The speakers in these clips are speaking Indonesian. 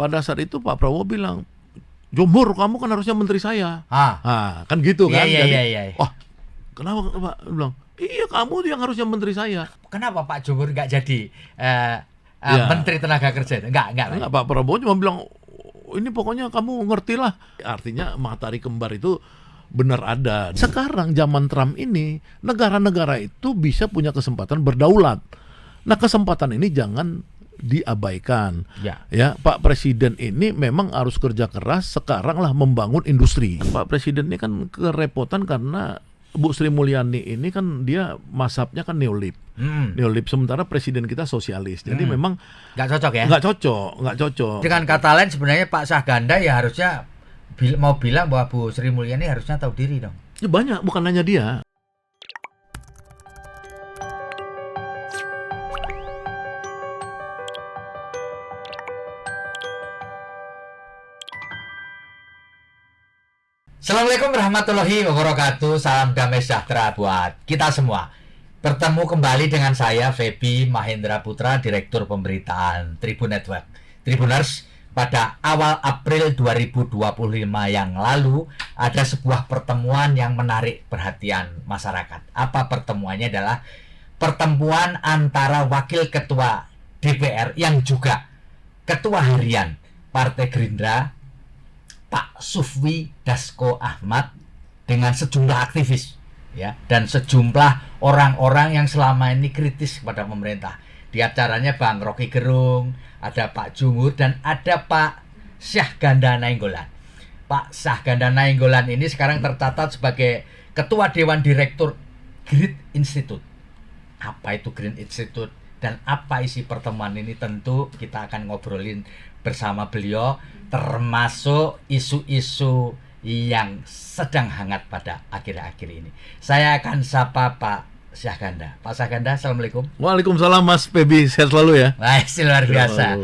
pada saat itu Pak Prabowo bilang, Jumhur, kamu kan harusnya menteri saya. Kan gitu kan. Iya. Wah, kenapa Pak? Dia bilang, iya kamu yang harusnya menteri saya. Kenapa Pak Jumhur nggak jadi Menteri Tenaga Kerja? Enggak. Pak Prabowo cuma bilang, ini pokoknya kamu ngertilah. Artinya matahari kembar itu benar ada. Sekarang zaman Trump ini, negara-negara itu bisa punya kesempatan berdaulat. Nah, kesempatan ini jangan diabaikan. Ya, Pak Presiden ini memang harus kerja keras sekarang lah membangun industri. Pak Presiden ini kan kerepotan karena Bu Sri Mulyani ini kan dia mazhabnya kan neolib. Neolib, sementara presiden kita sosialis. Jadi memang nggak cocok ya? Nggak cocok. Dengan kata lain sebenarnya Pak Saganda ya harusnya mau bilang bahwa Bu Sri Mulyani harusnya tahu diri dong. Ya banyak, bukan hanya dia. Assalamualaikum warahmatullahi wabarakatuh. Salam damai sejahtera buat kita semua. Bertemu kembali dengan saya Feby Mahendra Putra, Direktur Pemberitaan Tribun Network. Tribuners, pada awal April 2025 yang lalu ada sebuah pertemuan yang menarik perhatian masyarakat. Apa pertemuannya? Adalah pertemuan antara Wakil Ketua DPR yang juga Ketua Harian Partai Gerindra, Pak Sufwi Dasko Ahmad, dengan sejumlah aktivis ya, dan sejumlah orang-orang yang selama ini kritis kepada pemerintah. Di acaranya Bang Rocky Gerung, ada Pak Jumhur, dan ada Pak Syahganda Nainggolan. Pak Syahganda Nainggolan ini sekarang tercatat sebagai Ketua Dewan Direktur Green Institute. Apa itu Green Institute dan apa isi pertemuan ini, tentu kita akan ngobrolin bersama beliau, termasuk isu-isu yang sedang hangat pada akhir-akhir ini. Saya akan sapa Pak Syahganda. Pak Syahganda, Assalamualaikum. Waalaikumsalam Mas Feby, sehat selalu ya. Wah, luar biasa.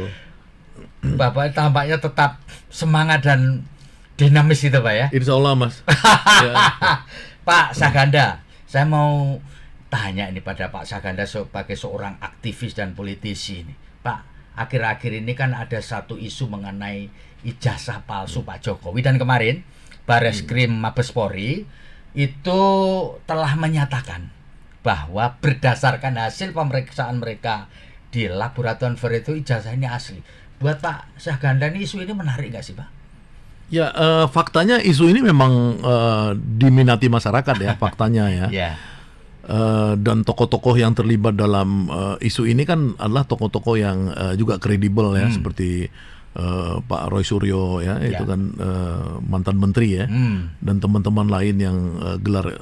Bapak tampaknya tetap semangat dan dinamis itu Pak ya. Insya Allah Mas. Ya. Pak Syahganda, saya mau tanya ini pada Pak Syahganda sebagai seorang aktivis dan politisi ini. Pak, akhir-akhir ini kan ada satu isu mengenai ijazah palsu Pak Jokowi, dan kemarin Bareskrim Mabes Polri itu telah menyatakan bahwa berdasarkan hasil pemeriksaan mereka di laboratorium itu ijazah ini asli. Buat Pak Syahganda ini isu ini menarik nggak sih Pak? Ya, faktanya isu ini memang diminati masyarakat ya, faktanya ya. Dan tokoh-tokoh yang terlibat dalam isu ini kan adalah tokoh-tokoh yang juga kredibel ya, seperti Pak Roy Suryo ya, itu kan mantan menteri ya, dan teman-teman lain yang gelar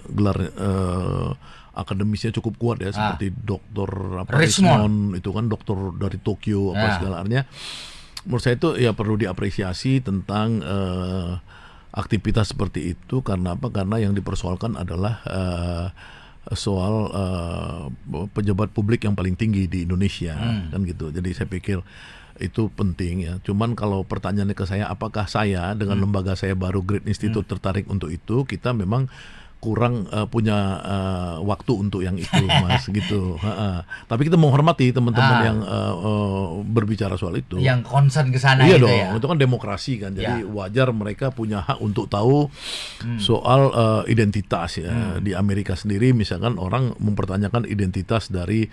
akademisnya cukup kuat ya, seperti Dr. Rismond, itu kan dokter dari Tokyo apa segala artinya. Menurut saya itu ya perlu diapresiasi tentang aktivitas seperti itu. Karena apa? Karena yang dipersoalkan adalah soal pejabat publik yang paling tinggi di Indonesia, kan gitu. Jadi saya pikir itu penting ya. Cuman kalau pertanyaannya ke saya, apakah saya dengan lembaga saya baru Green Institute tertarik untuk itu? Kita memang kurang punya waktu untuk yang itu Mas gitu. Tapi kita menghormati teman-teman yang berbicara soal itu. Yang concern ke sana iya itu dong, ya. itu kan demokrasi kan. Jadi wajar mereka punya hak untuk tahu soal identitas ya. Di Amerika sendiri misalkan orang mempertanyakan identitas dari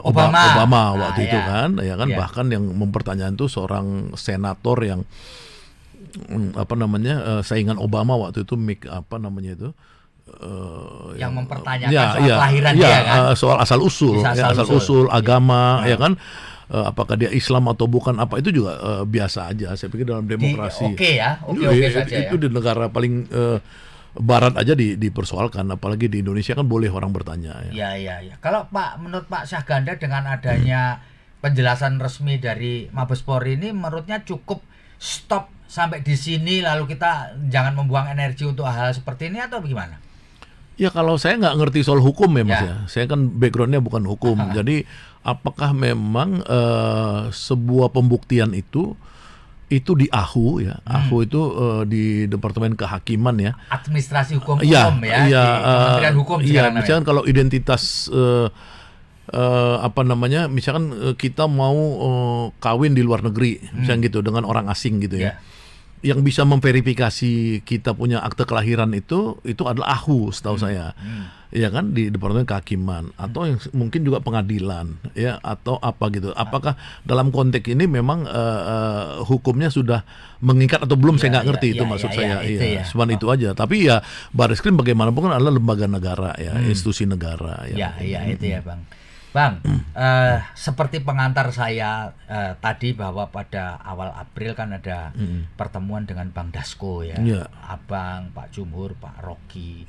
Obama waktu itu kan, ya kan, bahkan yang mempertanyakan itu seorang senator yang saingan Obama waktu itu, yang mempertanyakan soal kelahiran dia kan, soal asal usul agama ya kan, apakah dia Islam atau bukan, apa itu juga biasa aja. Saya pikir dalam demokrasi oke saja itu di negara paling barat aja dipersoalkan, apalagi di Indonesia kan boleh orang bertanya ya. Kalau Pak, menurut Pak Syahganda dengan adanya penjelasan resmi dari Mabes Polri ini, menurutnya cukup stop sampai di sini, lalu kita jangan membuang energi untuk hal seperti ini, atau bagaimana? Ya kalau saya nggak ngerti soal hukum ya Mas ya. Saya kan backgroundnya bukan hukum. Jadi apakah memang sebuah pembuktian itu di AHU ya. AHU itu di Departemen Kehakiman ya. Administrasi Hukum di Kementerian Hukum. Misalkan kalau identitas misalkan kita mau kawin di luar negeri, misalnya gitu dengan orang asing gitu ya. Yang bisa memverifikasi kita punya akte kelahiran itu adalah AHU setahu saya. Ya kan, di Departemen Kehakiman atau yang mungkin juga pengadilan ya, atau apa gitu. Apakah dalam konteks ini memang hukumnya sudah mengikat atau belum, saya nggak ngerti itu maksud saya. Cuman itu aja. Tapi ya Baris Krim bagaimanapun kan adalah lembaga negara ya, institusi negara ya. Itu ya Bang. Bang, seperti pengantar saya tadi bahwa pada awal April kan ada pertemuan dengan Bang Dasko ya, Abang, Pak Jumhur, Pak Rocky,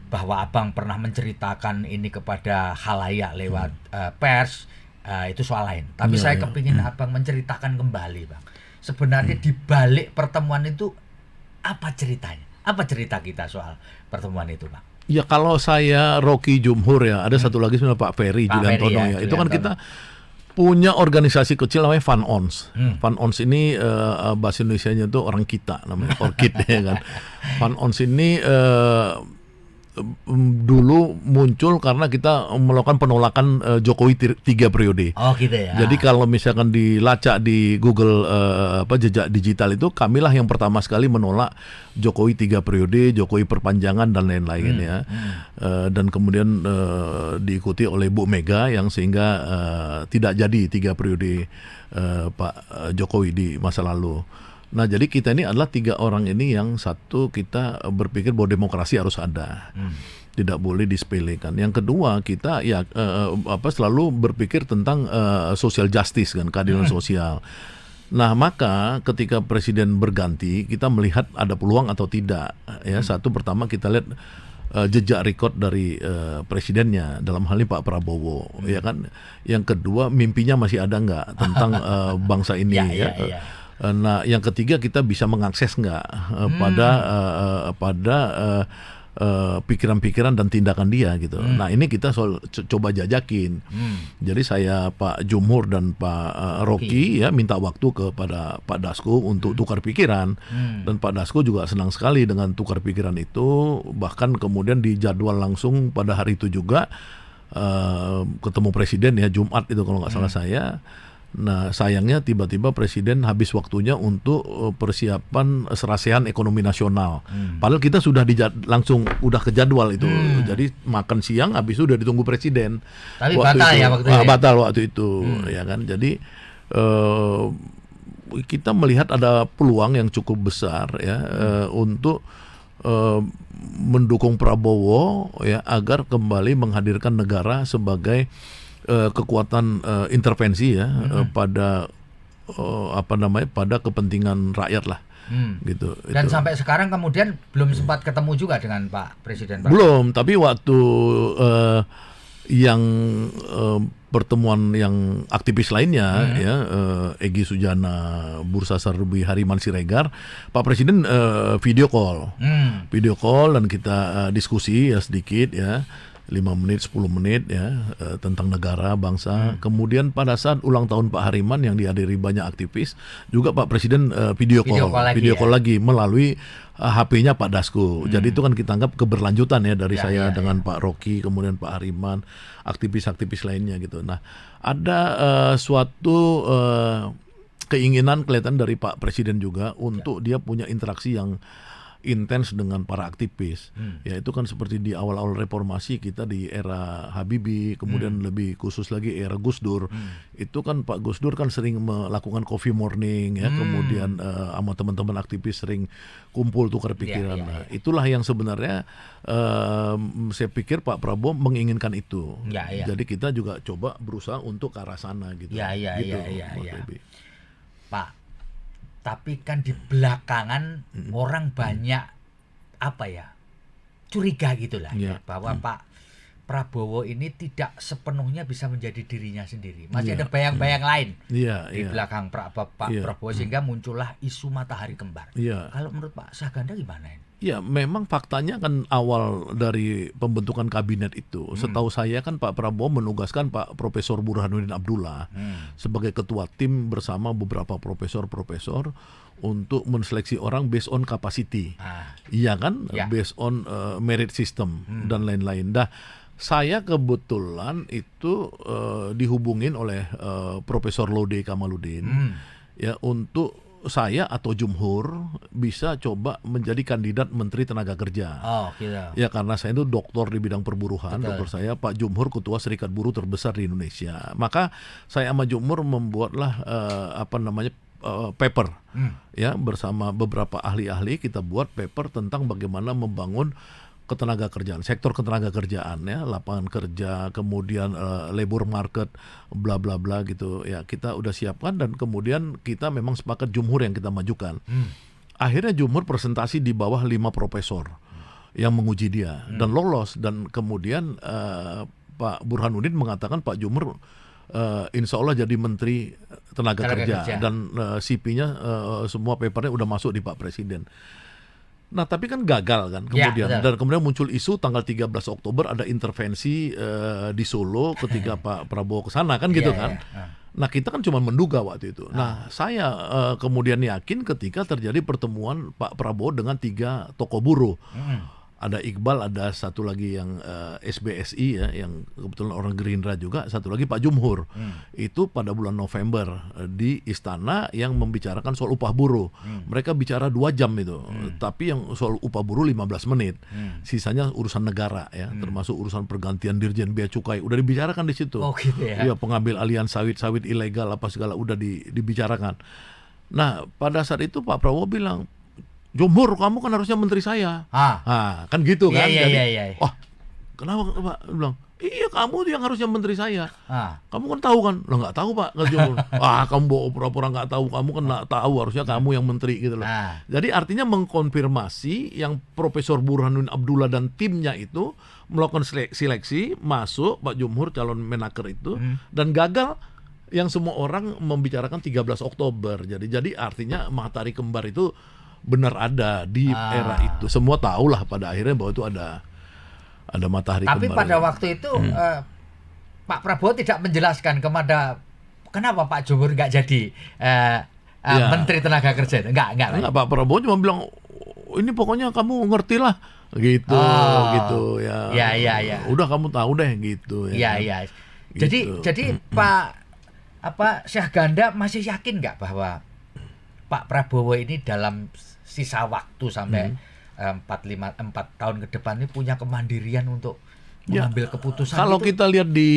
bahwa Abang pernah menceritakan ini kepada khalayak lewat pers, itu soal lain. Tapi saya kepingin Abang menceritakan kembali, Bang. Sebenarnya di balik pertemuan itu apa ceritanya? Apa cerita kita soal pertemuan itu, Bang? Ya kalau saya Rocky Jumhur ya, ada satu lagi sebenarnya Pak Ferry Juliantono ya. Itu kan kita punya organisasi kecil namanya FunOns. FunOns ini bahasa Indonesianya itu orang kita namanya, Orchid ya kan. FunOns ini dulu muncul karena kita melakukan penolakan Jokowi 3 periode. Oh gitu ya. Jadi kalau misalkan dilacak di Google jejak digital itu, kamilah yang pertama sekali menolak Jokowi 3 periode, Jokowi perpanjangan dan lain-lain ya. Dan kemudian diikuti oleh Bu Mega yang sehingga tidak jadi 3 periode Pak Jokowi di masa lalu. Nah, jadi kita ini adalah 3 orang ini yang satu kita berpikir bahwa demokrasi harus ada, tidak boleh disepelekan. Yang kedua kita ya selalu berpikir tentang social justice kan, keadilan sosial. Nah, maka ketika presiden berganti kita melihat ada peluang atau tidak. Ya, satu pertama kita lihat jejak rekod dari presidennya dalam hal ini Pak Prabowo, ya kan. Yang kedua mimpinya masih ada nggak tentang bangsa ini ya. Nah, yang ketiga kita bisa mengakses nggak pada pikiran-pikiran dan tindakan dia gitu. Nah, ini kita coba jajakin. Jadi saya Pak Jumhur dan Pak Rocky ya minta waktu kepada Pak Dasko untuk tukar pikiran. Dan Pak Dasko juga senang sekali dengan tukar pikiran itu. Bahkan kemudian dijadwal langsung pada hari itu juga ketemu presiden ya, Jumat itu kalau nggak salah saya. Nah, sayangnya tiba-tiba presiden habis waktunya untuk persiapan serasean ekonomi nasional. Padahal kita sudah langsung udah ke jadwal itu. Jadi makan siang habis itu udah ditunggu presiden. Tapi batal ya waktu itu. Batal waktu itu, ya kan. Jadi kita melihat ada peluang yang cukup besar ya untuk mendukung Prabowo ya agar kembali menghadirkan negara sebagai kekuatan intervensi ya pada pada kepentingan rakyat lah gitu. Dan itu. Sampai sekarang kemudian belum sempat ketemu juga dengan Pak Presiden. Belum, tapi waktu yang pertemuan yang aktivis lainnya ya Egy Sujana, Bursa Sarubi, Hariman Siregar, Pak Presiden video call dan kita diskusi ya sedikit ya. 5 menit, 10 menit ya tentang negara, bangsa. Kemudian pada saat ulang tahun Pak Hariman yang dihadiri banyak aktivis, juga Pak Presiden video call lagi melalui HP-nya Pak Dasko. Jadi itu kan kita anggap keberlanjutan ya dari saya dengan Pak Rocky, kemudian Pak Hariman, aktivis-aktivis lainnya gitu. Nah, ada suatu keinginan kelihatan dari Pak Presiden juga untuk dia punya interaksi yang intens dengan para aktivis. Ya itu kan seperti di awal-awal reformasi kita di era Habibie, kemudian lebih khusus lagi era Gus Dur. Itu kan Pak Gus Dur kan sering melakukan coffee morning ya, kemudian sama teman-teman aktivis sering kumpul tukar pikiran. Nah, itulah yang sebenarnya saya pikir Pak Prabowo menginginkan itu. Jadi kita juga coba berusaha untuk ke arah sana gitu. Pak, tapi kan di belakangan orang banyak curiga gitulah bahwa Pak Prabowo ini tidak sepenuhnya bisa menjadi dirinya sendiri. Masih ada bayang-bayang lain di belakang Pak Prabowo sehingga muncullah isu matahari kembar. Kalau menurut Pak Saganda gimana ini? Ya, memang faktanya kan awal dari pembentukan kabinet itu, setahu saya kan Pak Prabowo menugaskan Pak Profesor Burhanuddin Abdullah sebagai ketua tim bersama beberapa profesor untuk menseleksi orang based on capacity. Iya kan? Based on merit system dan lain-lain. Dah Saya kebetulan itu dihubungin oleh Profesor Laude Kamaludin ya untuk saya atau Jumhur bisa coba menjadi kandidat Menteri Tenaga Kerja. Oh, gitu. Ya karena saya itu doktor di bidang perburuhan, Betul. dokter saya Pak Jumhur Ketua Serikat Buruh terbesar di Indonesia. Maka saya sama Jumhur membuatlah paper ya bersama beberapa ahli-ahli kita buat paper tentang bagaimana membangun ketenaga kerjaan, sektor ketenaga kerjaan ya, lapangan kerja, kemudian labor market, bla bla bla gitu ya. Kita udah siapkan dan kemudian kita memang sepakat Jumhur yang kita majukan. Akhirnya Jumhur presentasi di bawah 5 profesor yang menguji dia dan lolos, dan kemudian Pak Burhanuddin mengatakan Pak Jumhur insya Allah jadi Menteri Tenaga Kerja. Dan CP-nya semua papernya udah masuk di Pak Presiden. Nah tapi kan gagal kan kemudian, dan kemudian muncul isu tanggal 13 Oktober ada intervensi di Solo ketika Pak Prabowo ke sana kan gitu kan. Nah kita kan cuma menduga waktu itu. Nah saya kemudian yakin ketika terjadi pertemuan Pak Prabowo dengan 3 tokoh buruh. Ada Iqbal, ada satu lagi yang SBSI ya, yang kebetulan orang Gerindra juga, satu lagi Pak Jumhur. Itu pada bulan November di Istana yang membicarakan soal upah buruh. Mereka bicara 2 jam itu, tapi yang soal upah buruh 15 menit. Sisanya urusan negara ya, termasuk urusan pergantian Dirjen Bea Cukai udah dibicarakan di situ. Oh, gitu ya. Iya, pengambil alihan sawit ilegal apa segala udah dibicarakan. Nah, pada saat itu Pak Prabowo bilang, Jumhur, kamu kan harusnya menteri saya. Kan gitu kan. Iya. Oh, kenapa Pak? Dia bilang, iya kamu yang harusnya menteri saya. Kamu kan tahu kan? Lah nggak tahu Pak, kata Jumhur. Kamu pura-pura nggak tahu, kamu kan nggak tahu, harusnya kamu yang menteri gitu loh. Jadi artinya mengkonfirmasi yang Profesor Burhanuddin Abdullah dan timnya itu melakukan seleksi, masuk Pak Jumhur calon Menaker itu, dan gagal yang semua orang membicarakan 13 Oktober. Jadi artinya matahari kembar itu benar ada di era itu. Semua tahulah pada akhirnya bahwa itu ada matahari kembar. Tapi pada waktu itu Pak Prabowo tidak menjelaskan kepada kenapa Pak Jumhur nggak jadi Menteri Tenaga Kerja. Enggak. Pak Prabowo cuma bilang ini pokoknya kamu ngerti lah gitu ya. Iya. Udah kamu tahu deh gitu ya. Iya. Jadi Pak Syahganda masih yakin nggak bahwa Pak Prabowo ini dalam sisa waktu sampai 4 tahun ke depan ini punya kemandirian untuk mengambil keputusan? Kalau itu, kita lihat di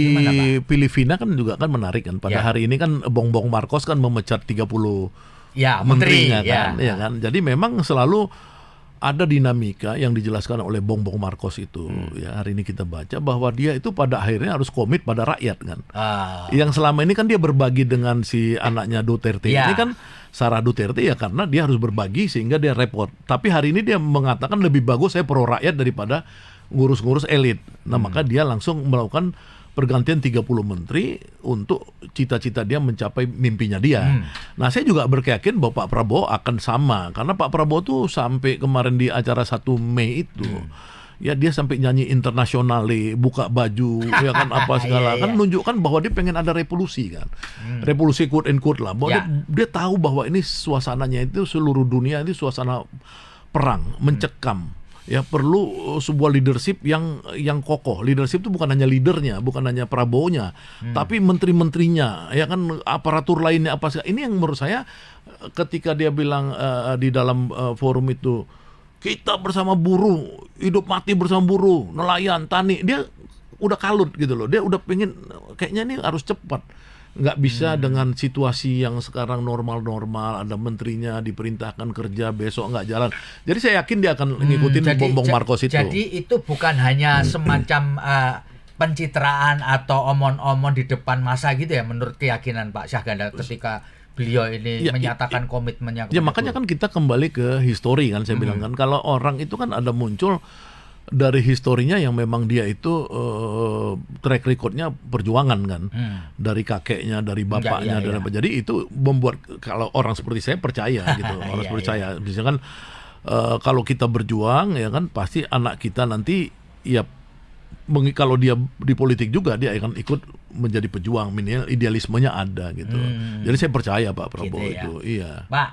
Filipina kan juga kan menarik kan. Pada hari ini kan Bongbong Marcos kan memecat 30 menterinya kan, ya kan. Jadi memang selalu ada dinamika yang dijelaskan oleh Bongbong Marcos itu. Ya, hari ini kita baca bahwa dia itu pada akhirnya harus komit pada rakyat kan. Yang selama ini kan dia berbagi dengan si anaknya Duterte. Ini kan Sarah Duterte ya karena dia harus berbagi sehingga dia repot. Tapi hari ini dia mengatakan lebih bagus saya pro rakyat daripada ngurus-ngurus elit. Nah, maka dia langsung melakukan pergantian 30 menteri untuk cita-cita dia mencapai mimpinya dia. Nah, saya juga berkeyakin bahwa Pak Prabowo akan sama. Karena Pak Prabowo tuh sampai kemarin di acara 1 Mei itu, ya dia sampai nyanyi internasionale, buka baju, ya kan apa segala, kan menunjukkan bahwa dia pengen ada revolusi kan. Revolusi quote and quote lah. Bahwa dia tahu bahwa ini suasananya itu seluruh dunia ini suasana perang, mencekam. Ya perlu sebuah leadership yang kokoh. Leadership itu bukan hanya leadernya, bukan hanya Prabowo-nya, tapi menteri-menterinya, ya kan aparatur lainnya apa segala. Ini yang menurut saya ketika dia bilang di dalam forum itu, kita bersama buruh, hidup mati bersama buruh, nelayan, tani, dia udah kalut gitu loh. Dia udah pengen kayaknya ini harus cepat. Nggak bisa dengan situasi yang sekarang normal-normal, ada menterinya diperintahkan kerja, besok nggak jalan. Jadi saya yakin dia akan ngikutin Bongbong Marcos itu. Jadi itu bukan hanya semacam pencitraan atau omon-omon di depan masa gitu ya, menurut keyakinan Pak Syahganda ketika beliau ini menyatakan komitmennya. Ya makanya kan kita kembali ke histori kan, saya bilang kan, kalau orang itu kan ada muncul dari historinya yang memang dia itu track recordnya perjuangan kan, dari kakeknya, dari bapaknya, dan apa. Jadi itu membuat kalau orang seperti saya percaya gitu, orang seperti saya, misalkan kalau kita berjuang ya kan pasti anak kita nanti ya kalau dia di politik juga dia akan ikut menjadi pejuang, minimal idealismenya ada gitu. Jadi saya percaya Pak Prabowo gitu ya. Itu. Pak,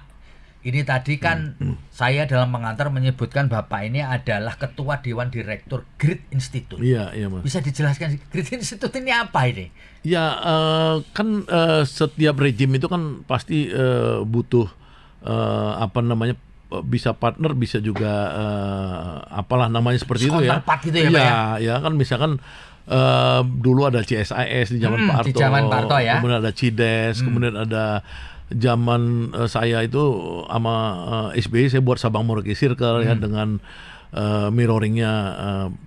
Ini tadi kan saya dalam mengantar menyebutkan Bapak ini adalah Ketua Dewan Direktur Grid Institute. Iya, Mas. Bisa dijelaskan Grid Institute ini apa ini? Ya, kan setiap rejim itu kan pasti butuh bisa partner, bisa juga apalah namanya seperti itu ya. Gitu ya, ya kan misalkan dulu ada CSIS di zaman Pak Harto. Di zaman Pak Harto ya. Kemudian ada CIDES, kemudian ada zaman saya itu sama SBY saya buat Sabang Merauke Circle ya dengan mirroringnya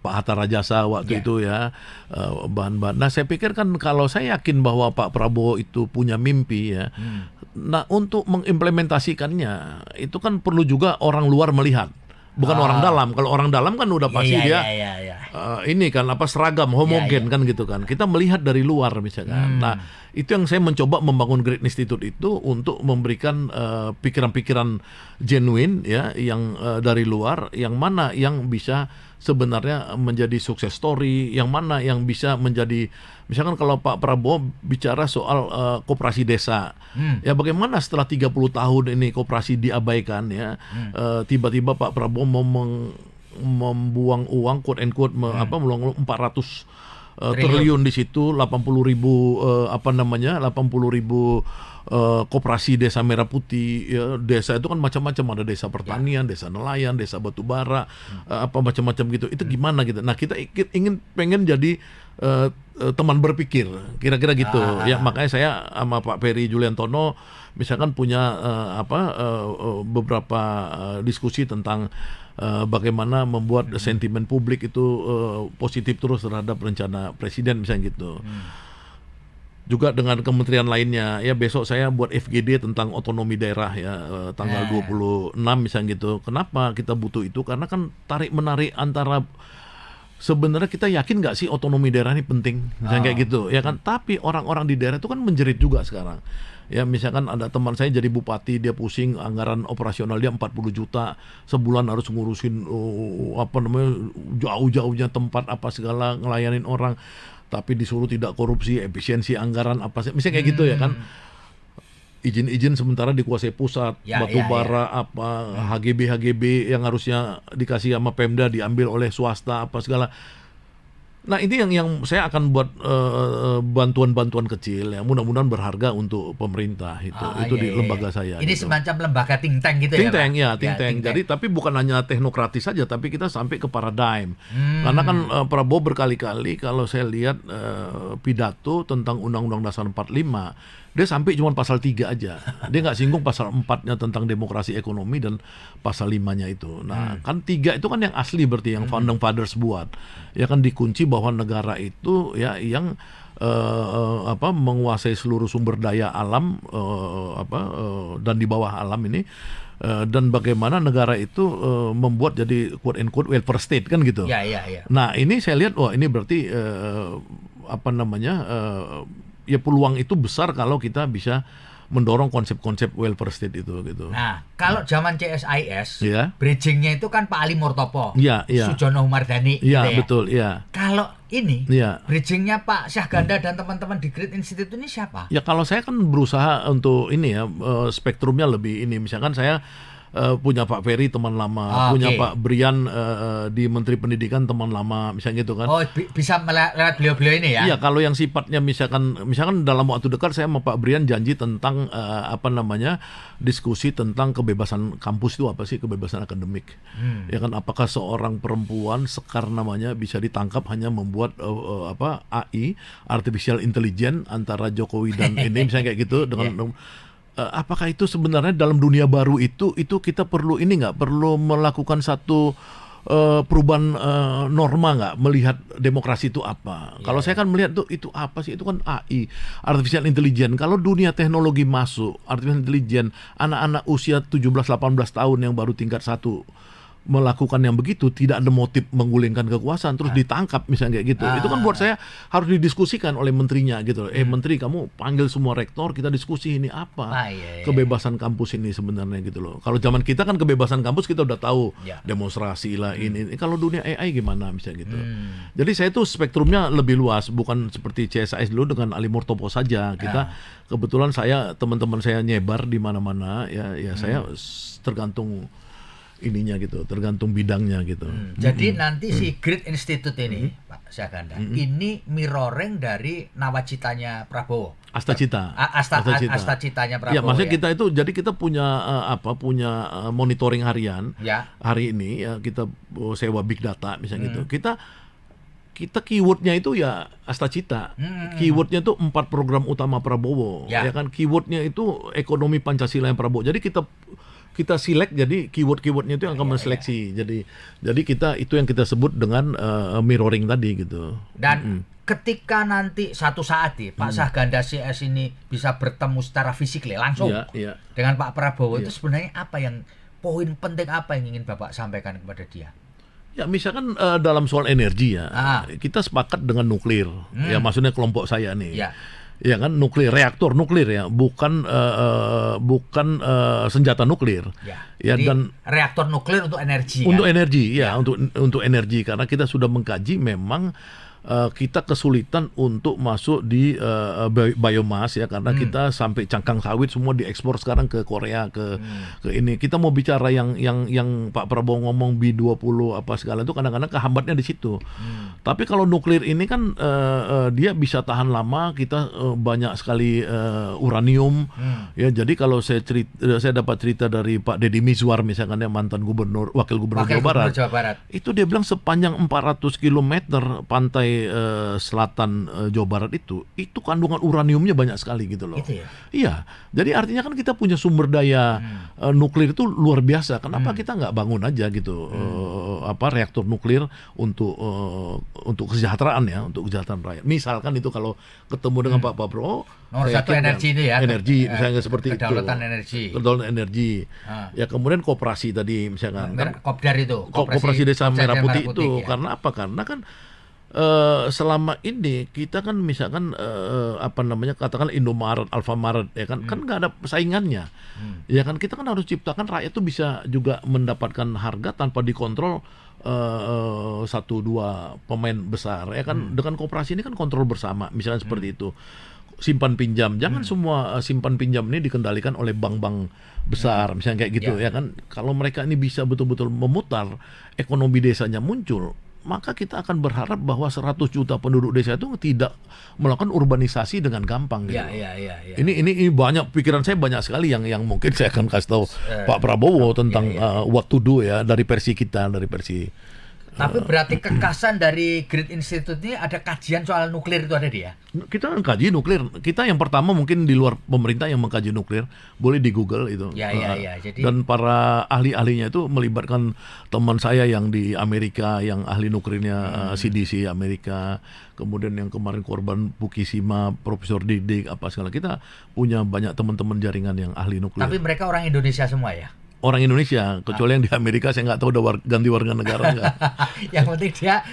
Pak Hatta Rajasa waktu itu ya, bahan-bahan. Nah, saya pikir kan kalau saya yakin bahwa Pak Prabowo itu punya mimpi ya. Nah, untuk mengimplementasikannya itu kan perlu juga orang luar melihat. Bukan orang dalam. Kalau orang dalam kan udah pasti ini kan seragam, homogen kan gitu kan. Kita melihat dari luar misalkan. Nah, itu yang saya mencoba membangun Grid Institute itu untuk memberikan pikiran-pikiran genuine ya yang dari luar, yang mana yang bisa sebenarnya menjadi sukses story, yang mana yang bisa menjadi, misalkan kalau Pak Prabowo bicara soal koperasi desa, ya bagaimana setelah 30 tahun ini koperasi diabaikan ya, tiba-tiba Pak Prabowo mau membuang uang quote and quote meluang 400 triliun di situ, 80.000 koperasi desa merah putih ya. Desa itu kan macam-macam, ada desa pertanian, desa nelayan, desa batubara, macam-macam gitu. Itu gimana gitu. Nah, kita pengen jadi teman berpikir kira-kira gitu ya. Makanya saya sama Pak Ferry Juliantono misalkan punya beberapa diskusi tentang bagaimana membuat sentimen publik itu positif terus terhadap rencana presiden misalnya gitu. Juga dengan kementerian lainnya ya, besok saya buat FGD tentang otonomi daerah ya, tanggal 26 misalnya gitu. Kenapa kita butuh itu? Karena kan tarik-menarik antara, sebenarnya kita yakin nggak sih otonomi daerah ini penting misalnya kayak gitu ya kan. Tapi orang-orang di daerah itu kan menjerit juga sekarang. Ya misalkan ada teman saya jadi bupati, dia pusing anggaran operasional dia 40 juta sebulan, harus ngurusin jauh-jauhnya tempat apa segala, ngelayanin orang, tapi disuruh tidak korupsi, efisiensi anggaran apa misalnya kayak gitu ya kan. Izin-izin sementara dikuasai pusat, batubara HGB yang harusnya dikasih sama Pemda diambil oleh swasta apa segala. Nah, ini yang saya akan buat bantuan-bantuan kecil yang mudah-mudahan berharga untuk pemerintah itu di lembaga saya. Ini gitu. Semacam lembaga think tank gitu think tank. Jadi tapi bukan hanya teknokratis saja, tapi kita sampai ke paradigm. Karena kan Prabowo berkali-kali kalau saya lihat pidato tentang Undang-Undang Dasar 45, dia sampai cuma pasal 3 aja. Dia nggak singgung pasal 4-nya tentang demokrasi ekonomi dan pasal 5-nya itu. Nah, kan 3 itu kan yang asli berarti yang founding fathers buat. Ya kan dikunci bahwa negara itu ya yang menguasai seluruh sumber daya alam dan di bawah alam ini, dan bagaimana negara itu membuat jadi quote and quote welfare state kan gitu. Nah, ini saya lihat ini berarti ya peluang itu besar kalau kita bisa mendorong konsep-konsep welfare state itu gitu. Nah, kalau zaman CSIS, bridgingnya itu kan Pak Ali Murtopo, Sujono Humardani, gitu ya. Betul, ya. Kalau ini, bridgingnya Pak Syahganda dan teman-teman di Grid Institute ini siapa? Ya, kalau saya kan berusaha untuk ini ya, spektrumnya lebih ini. Misalkan saya punya Pak Ferry teman lama, punya Pak Brian di Menteri Pendidikan teman lama, misalnya gitu kan. Bisa lewat beliau-beliau ini ya? Iya, kalau yang sifatnya misalkan dalam waktu dekat saya sama Pak Brian janji tentang diskusi tentang kebebasan kampus itu apa sih, kebebasan akademik. Ya kan, apakah seorang perempuan Sekar namanya bisa ditangkap hanya membuat AI, artificial intelligence antara Jokowi dan ini misalnya kayak gitu dengan apakah itu sebenarnya dalam dunia baru itu kita perlu perlu melakukan satu perubahan norma nggak, melihat demokrasi itu apa? Kalau saya kan melihat itu apa sih? Itu kan AI, artificial intelligence. Kalau dunia teknologi masuk, artificial intelligence, anak-anak usia 17-18 tahun yang baru tingkat 1 melakukan yang begitu, tidak ada motif menggulingkan kekuasaan, terus ditangkap misalnya kayak gitu. Itu kan buat saya harus didiskusikan oleh menterinya gitu. Menteri, kamu panggil semua rektor, kita diskusi ini apa kebebasan kampus ini sebenarnya gitu loh. Kalau zaman kita kan kebebasan kampus kita udah tahu, demonstrasi lah ini. Kalau dunia AI gimana misalnya gitu. Jadi saya tuh spektrumnya lebih luas, bukan seperti CSIS dulu dengan Ali Murtopo saja. Kita kebetulan teman-teman saya nyebar di mana-mana ya saya tergantung ininya gitu, tergantung bidangnya gitu. Jadi nanti si Grid Institute ini, Pak Syahganda, ini mirroring dari nawacitanya Prabowo. Astacita. Astacitanya Prabowo. Ya, maksudnya kita itu, jadi kita punya monitoring harian. Hari ini ya kita sewa big data misalnya gitu. Kita keywordnya itu ya Astacita. Keywordnya itu 4 program utama Prabowo. Ya kan, keywordnya itu ekonomi Pancasila yang Prabowo. Jadi kita select, jadi keyword-keywordnya itu yang akan menseleksi. Jadi kita itu yang kita sebut dengan mirroring tadi gitu. Dan ketika nanti satu saat Pak Syahganda CS ini bisa bertemu secara fisik langsung dengan Pak Prabowo, itu sebenarnya apa yang poin penting apa yang ingin Bapak sampaikan kepada dia? Ya misalkan dalam soal energi kita sepakat dengan nuklir. Ya maksudnya kelompok saya nih. Ya kan, reaktor nuklir ya, bukan senjata nuklir. Jadi dan reaktor nuklir untuk energi. Untuk energi untuk energi, karena kita sudah mengkaji memang kita kesulitan untuk masuk di biomass ya, karena kita sampai cangkang sawit semua diekspor sekarang ke Korea, ke ini. Kita mau bicara yang Pak Prabowo ngomong B20 apa segala itu kadang-kadang kehambatnya di situ. Tapi kalau nuklir ini kan dia bisa tahan lama, kita banyak sekali uranium ya. Jadi kalau saya dapat cerita dari Pak Deddy Mizwar misalkan, ya, mantan wakil gubernur Jawa Barat. Itu dia bilang sepanjang 400 km pantai selatan Jawa Barat itu kandungan uraniumnya banyak sekali gitu loh. Itu ya? Iya. Jadi artinya kan kita punya sumber daya nuklir itu luar biasa. Kenapa kita nggak bangun aja gitu reaktor nuklir untuk kesejahteraan ya, untuk kesejahteraan rakyat. Misalkan itu kalau ketemu dengan Pak Prabowo, nomor satu energi itu ya. Energi misalnya seperti itu. Kedaulatan energi. Ya kemudian koperasi tadi misalkan. Kopdar itu. Koperasi Desa Merah Putih itu. Ya. Karena apa? Karena kan selama ini kita kan misalkan katakan Indomaret, Alfamaret ya kan nggak ada saingannya. Ya kan, kita kan harus ciptakan rakyat itu bisa juga mendapatkan harga tanpa dikontrol 1-2 pemain besar ya kan. Dengan koperasi ini kan kontrol bersama misalkan seperti itu. Simpan pinjam, jangan semua simpan pinjam ini dikendalikan oleh bank-bank besar misalnya kayak gitu ya kan. Kalau mereka ini bisa betul-betul memutar, ekonomi desanya muncul, maka kita akan berharap bahwa 100 juta penduduk desa itu tidak melakukan urbanisasi dengan gampang gitu. Ini banyak, pikiran saya banyak sekali yang mungkin saya akan kasih tahu Pak Prabowo tentang what to do ya, dari versi kita, dari versi. Tapi berarti kekasan dari Grid Institute ini ada kajian soal nuklir itu ada dia? Kita kaji nuklir. Kita yang pertama mungkin di luar pemerintah yang mengkaji nuklir. Boleh di Google itu. Jadi... Dan para ahli-ahlinya itu melibatkan teman saya yang di Amerika, yang ahli nuklirnya CDC Amerika. Kemudian yang kemarin korban Fukushima, Profesor Didik, apa segala. Kita punya banyak teman-teman jaringan yang ahli nuklir. Tapi mereka orang Indonesia semua ya? Orang Indonesia, kecuali yang di Amerika saya nggak tahu udah ganti warga negara nggak. Yang penting dia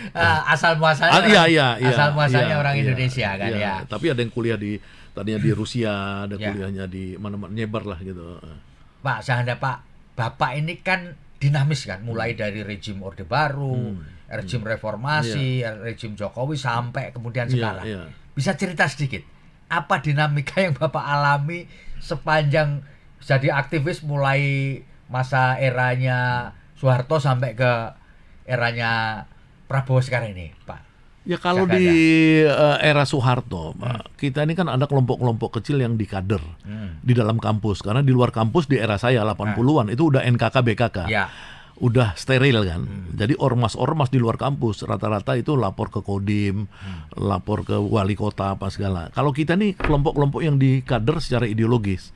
asal muasalnya asal muasalnya orang Indonesia kan ya. Tapi ada yang kuliah tadinya di Rusia, ada kuliahnya di mana-mana, nyebar lah gitu. Pak Syahganda, Bapak ini kan dinamis kan, mulai dari rejim Orde Baru, rejim reformasi, rejim Jokowi sampai kemudian sekarang. Bisa cerita sedikit apa dinamika yang Bapak alami sepanjang jadi aktivis mulai masa eranya Soeharto sampai ke eranya Prabowo sekarang ini, Pak? Ya kalau di era Soeharto, Pak, kita ini kan ada kelompok-kelompok kecil yang di kader di dalam kampus. Karena di luar kampus di era saya 80-an itu udah NKK BKK. Udah steril kan. Jadi ormas-ormas di luar kampus rata-rata itu lapor ke Kodim, lapor ke wali kota apa segala. Kalau kita nih kelompok-kelompok yang di kader secara ideologis.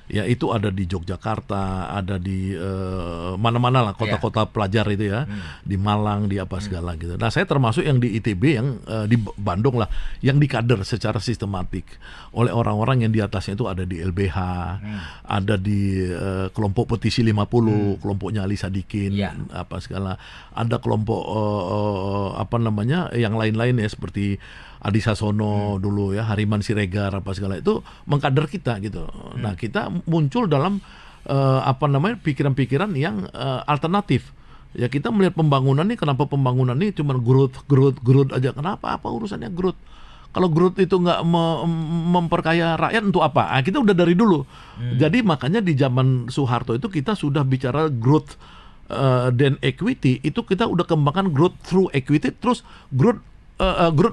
Ya itu ada di Yogyakarta, ada di mana-mana lah kota-kota pelajar itu ya, di Malang, di apa segala gitu. Nah saya termasuk yang di ITB yang di Bandung lah, yang dikader secara sistematik oleh orang-orang yang di atasnya itu ada di LBH, ada di kelompok petisi 50, kelompoknya Ali Sadikin, apa segala, ada kelompok apa namanya yang lain-lain ya seperti Adi Sasono dulu ya, Hariman Siregar apa segala itu mengkader kita gitu. Nah kita muncul dalam apa namanya pikiran-pikiran yang alternatif. Ya kita melihat pembangunan ini, kenapa pembangunan ini cuma growth aja? Kenapa? Apa urusannya growth? Kalau growth itu nggak memperkaya rakyat untuk apa? Kita udah dari dulu. Jadi makanya di zaman Soeharto itu kita sudah bicara growth dan equity, itu kita udah kembangkan growth through equity, terus growth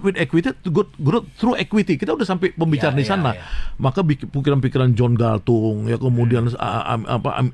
with equity, growth through equity. Kita udah sampai pembicaraan di sana. Maka pikiran-pikiran John Galtung, ya kemudian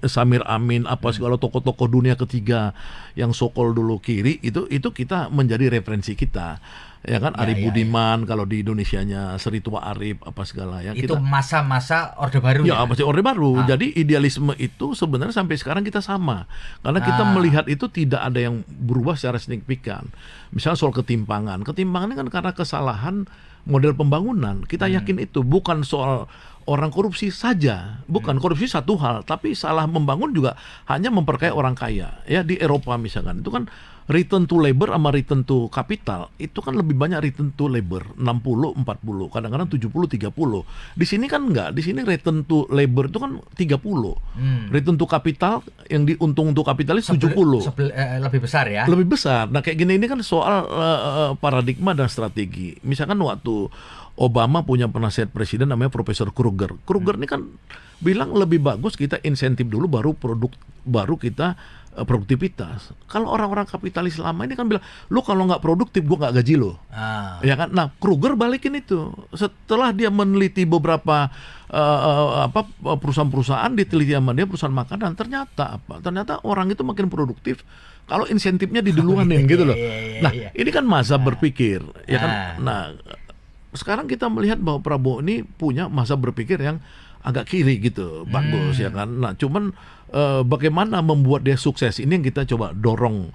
Samir Amin, apa segala tokoh-tokoh dunia ketiga yang sokol dulu kiri, itu kita menjadi referensi kita. Ya kan, Arif Budiman kalau di Indonesianya, Sri Tua Arif apa segala ya. Itu masa-masa Orde Baru ya? Masih Orde Baru. Jadi idealisme itu sebenarnya sampai sekarang kita sama. Karena kita melihat itu tidak ada yang berubah secara signifikan. Misalnya soal ketimpangan. Ketimpangan ini kan karena kesalahan model pembangunan. Kita yakin itu bukan soal orang korupsi saja, bukan korupsi satu hal, tapi salah membangun juga hanya memperkaya orang kaya. Ya di Eropa misalkan, itu kan return to labor sama return to capital itu kan lebih banyak return to labor 60-40, kadang-kadang 70-30. Di sini kan enggak, di sini return to labor itu kan 30. Return to capital yang diuntung untuk kapitalis 70. Lebih besar ya. Lebih besar. Nah kayak gini ini kan soal paradigma dan strategi. Misalkan waktu Obama punya penasihat presiden namanya Profesor Kruger. Kruger ini kan bilang lebih bagus kita insentif dulu baru kita produktivitas. Kalau orang-orang kapitalis lama ini kan bilang, lu kalau nggak produktif gue nggak gaji lo. Ya kan? Nah Kruger balikin itu. Setelah dia meneliti beberapa perusahaan-perusahaan, diteliti sama dia perusahaan makanan, ternyata orang itu makin produktif kalau insentifnya diduluanin gitu loh. Nah ini kan masa berpikir, ya kan? Nah sekarang kita melihat bahwa Prabowo ini punya masa berpikir yang agak kiri gitu, bagus ya kan. Nah cuman bagaimana membuat dia sukses ini yang kita coba dorong.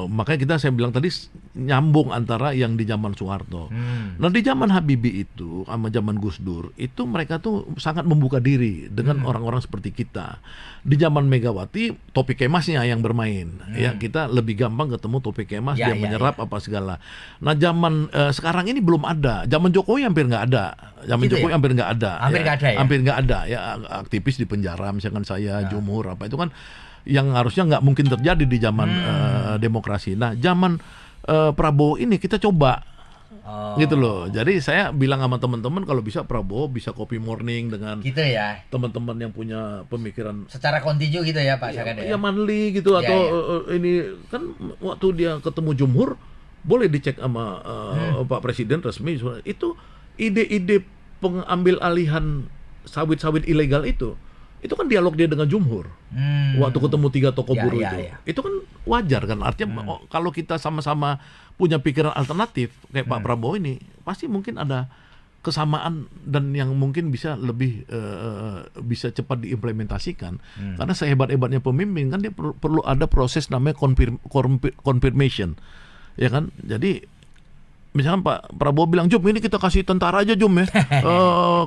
Makanya saya bilang tadi nyambung antara yang di zaman Soeharto. Nah di zaman Habibie itu sama zaman Gus Dur itu mereka tuh sangat membuka diri dengan orang-orang seperti kita. Di zaman Megawati Topik Kemasnya yang bermain. Ya kita lebih gampang ketemu Topik Kemas, dia menyerap apa segala. Nah zaman sekarang ini belum ada. Zaman Jokowi hampir nggak ada. Zaman gitu Jokowi hampir nggak ada. Hampir nggak ada ya, aktivis di penjara misalkan saya, Jumhur apa itu kan yang harusnya nggak mungkin terjadi di zaman demokrasi. Nah zaman Prabowo ini kita coba gitu loh. Jadi saya bilang sama teman-teman kalau bisa Prabowo bisa Kopi Morning dengan gitu ya, teman-teman yang punya pemikiran secara kontinu gitu ya Pak Saganda ya Manli gitu atau ini kan waktu dia ketemu Jumhur boleh dicek sama Pak Presiden resmi itu ide-ide pengambil alihan sawit-sawit ilegal itu kan dialog dia dengan Jumhur waktu ketemu 3 tokoh buruh itu kan wajar kan, artinya kalau kita sama-sama punya pikiran alternatif kayak Pak Prabowo ini pasti mungkin ada kesamaan dan yang mungkin bisa lebih bisa cepat diimplementasikan karena sehebat-hebatnya pemimpin kan dia perlu ada proses namanya confirmation ya kan. Jadi misalkan Pak Prabowo bilang, Jum ini kita kasih tentara aja Jum ya,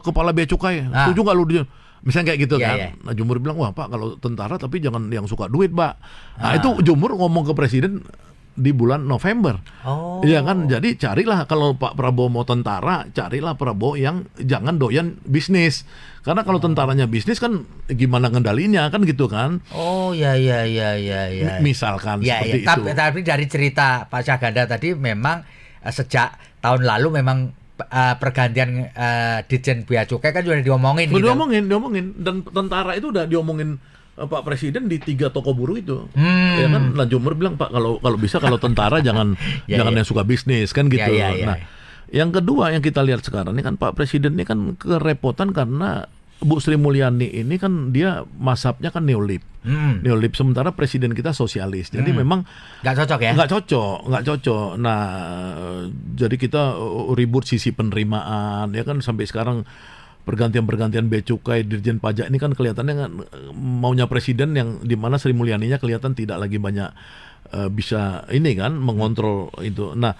kepala bea cukai, setuju nggak lu dia? Misalnya kayak gitu kan. Nah Jumhur bilang, wah Pak kalau tentara tapi jangan yang suka duit Pak. Nah itu Jumhur ngomong ke Presiden di bulan November. Iya kan, jadi carilah kalau Pak Prabowo mau tentara, carilah Prabowo yang jangan doyan bisnis. Karena kalau tentaranya bisnis kan gimana ngendalinya kan gitu kan. Misalkan seperti itu. Tapi dari cerita Pak Saganda tadi memang sejak tahun lalu memang pergantian Ditjen Bea Cukai kan sudah diomongin. Diomongin dan tentara itu udah diomongin Pak Presiden di 3 toko buruh itu. Ya kan, nah Jumhur bilang Pak kalau bisa kalau tentara jangan yang suka bisnis kan gitu. Nah, yang kedua yang kita lihat sekarang ini kan Pak Presiden ini kan kerepotan karena Bu Sri Mulyani ini kan dia mazhabnya kan neolib. Neolib sementara presiden kita sosialis. Jadi memang nggak cocok ya? Nggak cocok. Nah, jadi kita ribut sisi penerimaan ya kan sampai sekarang pergantian bea cukai, dirjen pajak ini kan kelihatannya kan maunya presiden yang di mana Sri Mulyaninya kelihatan tidak lagi banyak bisa ini kan mengontrol itu. Nah,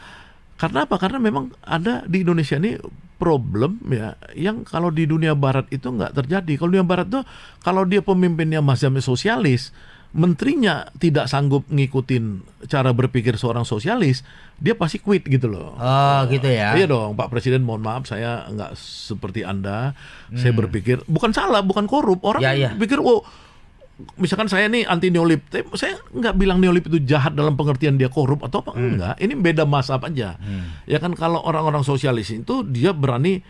karena apa? Karena memang ada di Indonesia ini problem ya yang kalau di dunia barat itu nggak terjadi. Kalau dunia barat tuh kalau dia pemimpinnya mazhab sosialis, menterinya tidak sanggup ngikutin cara berpikir seorang sosialis, dia pasti quit gitu loh. Oh gitu ya. Iya dong, Pak Presiden, mohon maaf saya nggak seperti Anda. Saya berpikir bukan salah, bukan korup. Orang pikir misalkan saya nih anti neolib, saya nggak bilang neolib itu jahat dalam pengertian dia korup atau apa, enggak. Ini beda mazhab aja. Ya kan kalau orang-orang sosialis itu dia berani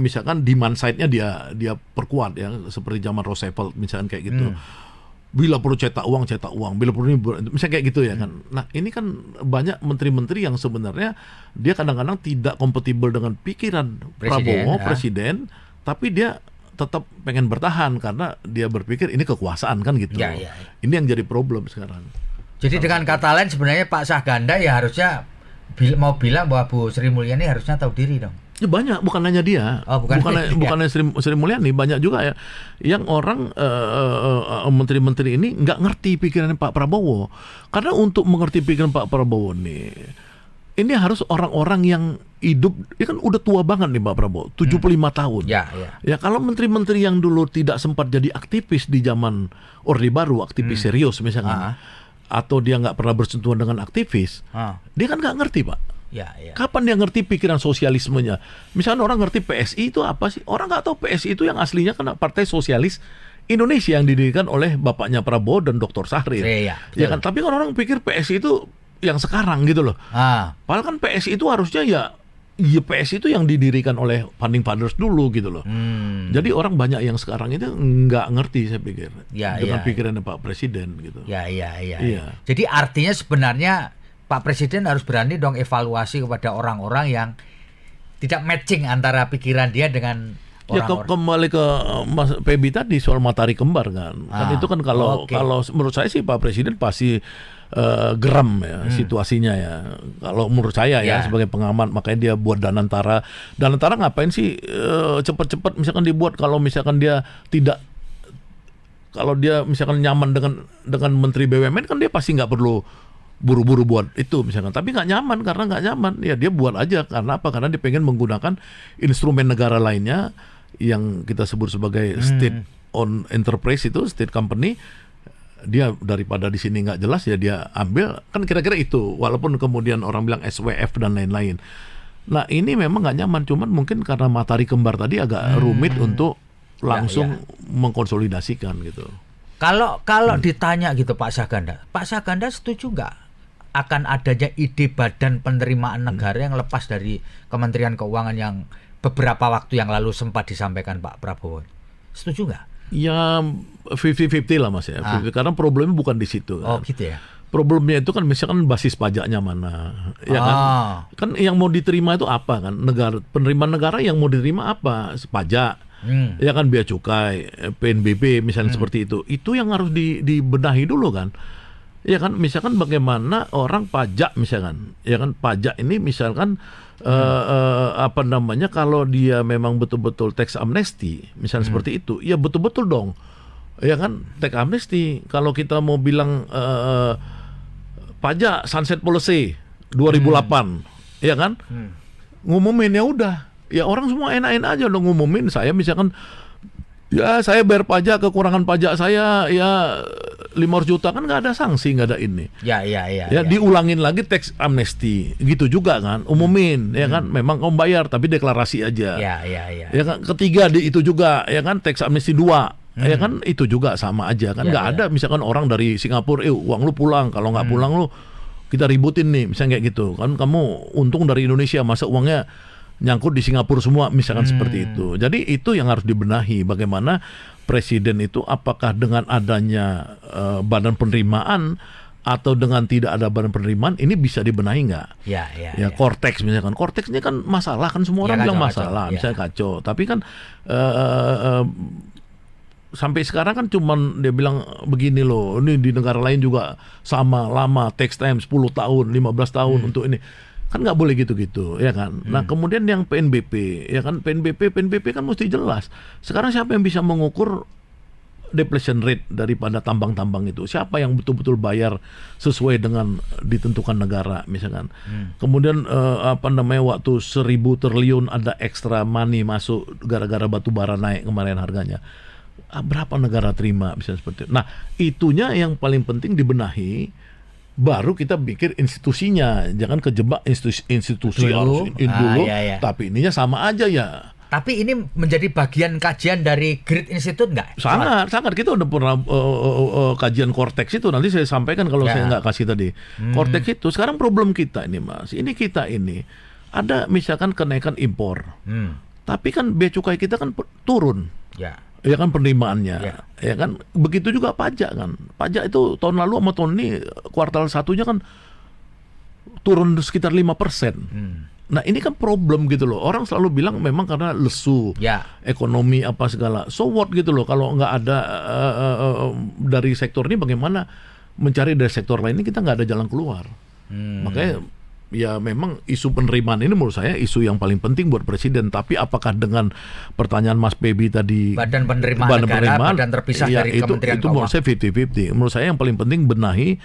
misalkan demand side-nya dia perkuat ya, seperti zaman Roosevelt misalkan kayak gitu. Bila perlu cetak uang, bila perlu ini, misalnya kayak gitu ya kan. Nah ini kan banyak menteri-menteri yang sebenarnya dia kadang-kadang tidak kompatibel dengan pikiran Prabowo, presiden, tapi dia tetap pengen bertahan karena dia berpikir ini kekuasaan kan gitu. Ini yang jadi problem sekarang. Jadi dengan kata lain sebenarnya Pak Saganda ya harusnya mau bilang bahwa Bu Sri Mulyani harusnya tahu diri dong. Ya banyak, bukan hanya dia, bukan Sri Mulyani, banyak juga ya yang orang menteri-menteri ini nggak ngerti pikiran Pak Prabowo. Karena untuk mengerti pikiran Pak Prabowo nih, ini harus orang-orang yang hidup, ya kan udah tua banget nih Pak Prabowo, 75 tahun. Ya kalau menteri-menteri yang dulu tidak sempat jadi aktivis di zaman Orde Baru, aktivis serius misalkan, atau dia nggak pernah bersentuhan dengan aktivis, dia kan nggak ngerti Pak. Kapan dia ngerti pikiran sosialismenya? Misalnya orang ngerti PSI itu apa sih? Orang nggak tahu PSI itu yang aslinya kan Partai Sosialis Indonesia yang didirikan oleh bapaknya Prabowo dan Dr. Sahrir. Ya kan, tapi kan orang pikir PSI itu yang sekarang gitu loh. Padahal kan PSI itu harusnya ya PSI itu yang didirikan oleh Founding Fathers dulu gitu loh. Jadi orang banyak yang sekarang itu nggak ngerti saya pikir dengan pikirannya Pak Presiden gitu. Jadi artinya sebenarnya Pak Presiden harus berani dong evaluasi kepada orang-orang yang tidak matching antara pikiran dia dengan orang-orang. Kembali ke Mas Pebi tadi soal matahari kembar kan. Kan itu kan kalau menurut saya sih Pak Presiden pasti geram ya situasinya ya. Kalau menurut saya ya sebagai pengamat, makanya dia buat Danantara. Danantara ngapain sih cepat-cepat misalkan dibuat kalau misalkan dia tidak, kalau dia misalkan nyaman dengan Menteri BUMN kan dia pasti nggak perlu buru-buru buat itu misalkan. Tapi nggak nyaman, karena nggak nyaman ya dia buat aja. Karena apa? Karena dia pengen menggunakan instrumen negara lainnya yang kita sebut sebagai state owned enterprise, itu state company. Dia daripada di sini nggak jelas ya dia ambil, kan kira-kira itu. Walaupun kemudian orang bilang SWF dan lain-lain. Nah ini memang nggak nyaman, cuman mungkin karena matahari kembar tadi agak rumit untuk langsung mengkonsolidasikan gitu. Kalau ditanya gitu Pak Saganda setuju nggak akan adanya ide badan penerimaan negara yang lepas dari Kementerian Keuangan yang beberapa waktu yang lalu sempat disampaikan Pak Prabowo? Setuju nggak? Ya 50-50 lah Mas ya. Karena problemnya bukan di situ kan. Oh gitu ya. Problemnya itu kan misalkan basis pajaknya mana, ya kan? Kan yang mau diterima itu apa kan? Penerimaan negara yang mau diterima apa? Pajak, ya kan, bea cukai, PNBP misalnya seperti itu. Itu yang harus dibenahi dulu kan? Ya kan, misalkan bagaimana orang pajak misalkan, ya kan, pajak ini misalkan apa namanya, kalau dia memang betul-betul tax amnesty misalnya seperti itu, ya betul-betul dong, ya kan, tax amnesty. Kalau kita mau bilang pajak sunset policy 2008, ya kan, ngumumin ya udah, ya orang semua enak-enak aja dong ngumumin. Saya misalkan ya saya bayar pajak, kekurangan pajak saya ya 500 juta, kan nggak ada sanksi, nggak ada ini. Ya, diulangin lagi tax amnesty, gitu juga kan, umumin, ya kan, memang kamu bayar tapi deklarasi aja. Ya kan, ketiga itu juga, ya kan, tax amnesty 2, ya kan, itu juga sama aja kan, nggak ada misalkan orang dari Singapura, uang lu pulang, kalau nggak pulang lu kita ributin nih, misalnya kayak gitu kan, kamu untung dari Indonesia, masa uangnya nyangkut di Singapura semua, misalkan seperti itu. Jadi itu yang harus dibenahi, bagaimana presiden itu apakah dengan adanya badan penerimaan atau dengan tidak ada badan penerimaan ini bisa dibenahi nggak? Ya Cortex misalkan, Cortex ini kan masalah kan, semua orang bilang masalah, misalnya kacau. Tapi kan sampai sekarang kan cuman dia bilang begini loh, ini di negara lain juga sama lama, tax time 10 tahun, 15 tahun untuk ini. Kan nggak boleh gitu-gitu, ya kan. Nah kemudian yang PNBP, ya kan, PNBP kan mesti jelas. Sekarang siapa yang bisa mengukur depletion rate daripada tambang-tambang itu? Siapa yang betul-betul bayar sesuai dengan ditentukan negara, misalkan. Kemudian waktu 1.000 triliun ada extra money masuk gara-gara batu bara naik kemarin harganya. Berapa negara terima bisa seperti itu? Nah, itunya yang paling penting dibenahi. Baru kita pikir institusinya, jangan kejebak institusi Dulu. harus dulu, Iya. tapi ininya sama aja ya. Tapi ini menjadi bagian kajian dari Grid Institute nggak? Sangat. Kita udah pernah kajian Cortex itu, nanti saya sampaikan kalau saya nggak kasih tadi. Cortex itu sekarang problem kita ini, Mas. Kita ini ada misalkan kenaikan impor, tapi kan bea cukai kita kan turun. Ya kan penerimaannya, ya kan begitu juga pajak kan. Pajak itu tahun lalu sama tahun ini kuartal satunya kan turun sekitar 5%. Nah ini kan problem gitu loh. Orang selalu bilang memang karena lesu, ekonomi apa segala. So what gitu loh. Kalau nggak ada dari sektor ini, bagaimana mencari dari sektor lain ini, kita nggak ada jalan keluar. Makanya ya memang isu penerimaan ini menurut saya isu yang paling penting buat presiden. Tapi apakah dengan pertanyaan Mas Pebi tadi, badan penerimaan negara, badan terpisah dari Kementerian itu menurut saya 50-50. Menurut saya yang paling penting benahi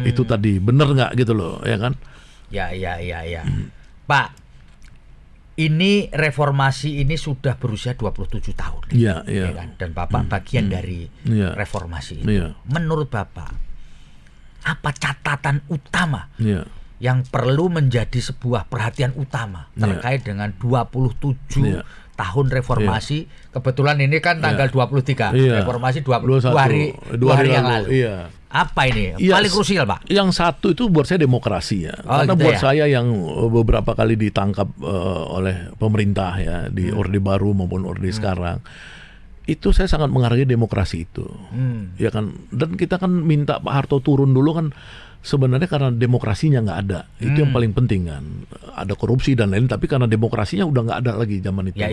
itu tadi, bener nggak gitu loh, ya kan? Ya. Pak, ini reformasi ini sudah berusia 27 tahun. Iya. Kan? Dan Bapak bagian dari reformasi itu. Menurut Bapak, apa catatan utama yang perlu menjadi sebuah perhatian utama terkait dengan 27 tahun reformasi? Kebetulan ini kan tanggal 23, reformasi 22 hari yang lalu. Apa ini? Paling krusial, Pak? Yang satu itu buat saya demokrasi ya. Karena gitu buat saya yang beberapa kali ditangkap oleh pemerintah ya, di Orde Baru maupun Orde sekarang, itu saya sangat menghargai demokrasi itu. Ya kan, dan kita kan minta Pak Harto turun dulu kan sebenarnya karena demokrasinya nggak ada. Itu yang paling penting kan. Ada korupsi dan lain, tapi karena demokrasinya udah nggak ada lagi zaman itu.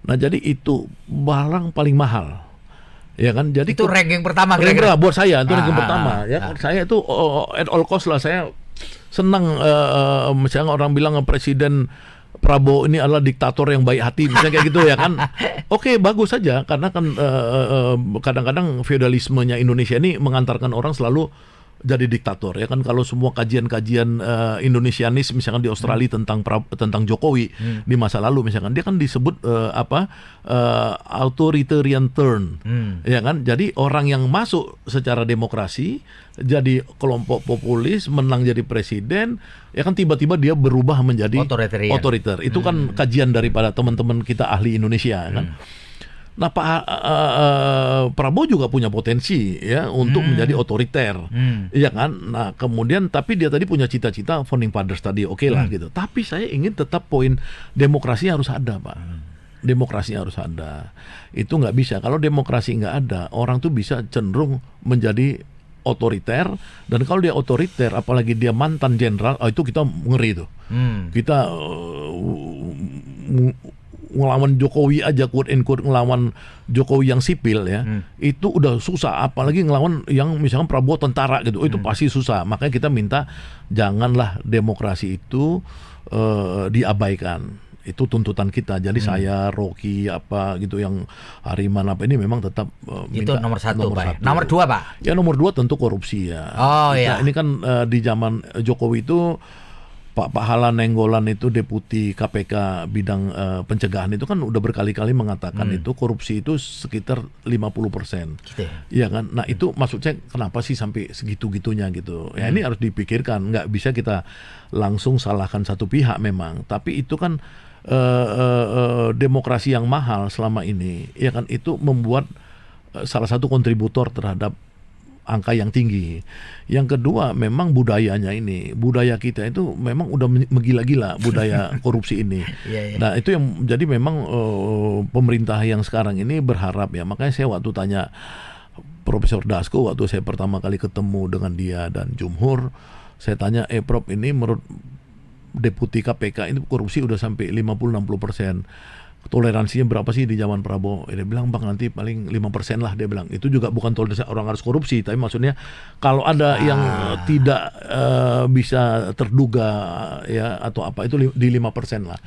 Nah jadi itu barang paling mahal. Ya kan, jadi itu ranking pertama kira-kira buat saya itu ranking pertama ya. Saya itu at all cost lah, saya senang misalnya orang bilang Presiden Prabowo ini adalah diktator yang baik hati misalnya kayak gitu ya kan. Oke, bagus saja karena kan kadang-kadang feodalismenya Indonesia ini mengantarkan orang selalu jadi diktator ya kan. Kalau semua kajian-kajian Indonesianis misalkan di Australia tentang Jokowi di masa lalu misalkan, dia kan disebut authoritarian turn ya kan. Jadi orang yang masuk secara demokrasi jadi kelompok populis, menang jadi presiden ya kan, tiba-tiba dia berubah menjadi otoriter. Itu kan kajian daripada teman-teman kita ahli Indonesia kan. Nah Pak Prabowo juga punya potensi ya untuk menjadi otoriter, ya kan. Nah kemudian tapi dia tadi punya cita-cita founding fathers tadi, oke lah gitu. Tapi saya ingin tetap poin demokrasi harus ada, Pak. Demokrasi harus ada. Itu nggak bisa. Kalau demokrasi nggak ada, orang tuh bisa cenderung menjadi otoriter. Dan kalau dia otoriter, apalagi dia mantan jenderal, itu kita ngeri tuh. Kita ngelawan Jokowi aja, quote and quote ngelawan Jokowi yang sipil ya, itu udah susah, apalagi ngelawan yang misalkan Prabowo tentara gitu, itu pasti susah. Makanya kita minta janganlah demokrasi itu diabaikan. Itu tuntutan kita. Jadi saya, Rocky apa gitu, yang Hariman apa ini memang tetap minta itu nomor satu, Pak. Nomor dua, Pak? Ya nomor dua tentu korupsi ya. Ini kan di zaman Jokowi itu Pak Pahala Nenggolan itu deputi KPK bidang pencegahan itu kan udah berkali-kali mengatakan itu korupsi itu sekitar 50%. Gitu ya? Iya kan? Nah itu maksudnya kenapa sih sampai segitu-gitunya gitu. Ya ini harus dipikirkan, nggak bisa kita langsung salahkan satu pihak memang. Tapi itu kan demokrasi yang mahal selama ini, ya kan, itu membuat salah satu kontributor terhadap angka yang tinggi. Yang kedua memang budayanya ini, budaya kita itu memang udah menggila-gila budaya korupsi ini. Nah itu yang jadi memang pemerintah yang sekarang ini berharap ya, makanya saya waktu tanya Profesor Dasko waktu saya pertama kali ketemu dengan dia dan Jumhur, saya tanya, Prof, ini menurut Deputi KPK ini korupsi udah sampai 50-60%. toleransinya berapa sih di zaman Prabowo? Dia bilang, Bang, nanti paling 5% lah, dia bilang. Itu juga bukan toleransi orang harus korupsi, tapi maksudnya kalau ada yang tidak bisa terduga ya atau apa, itu di 5% lah.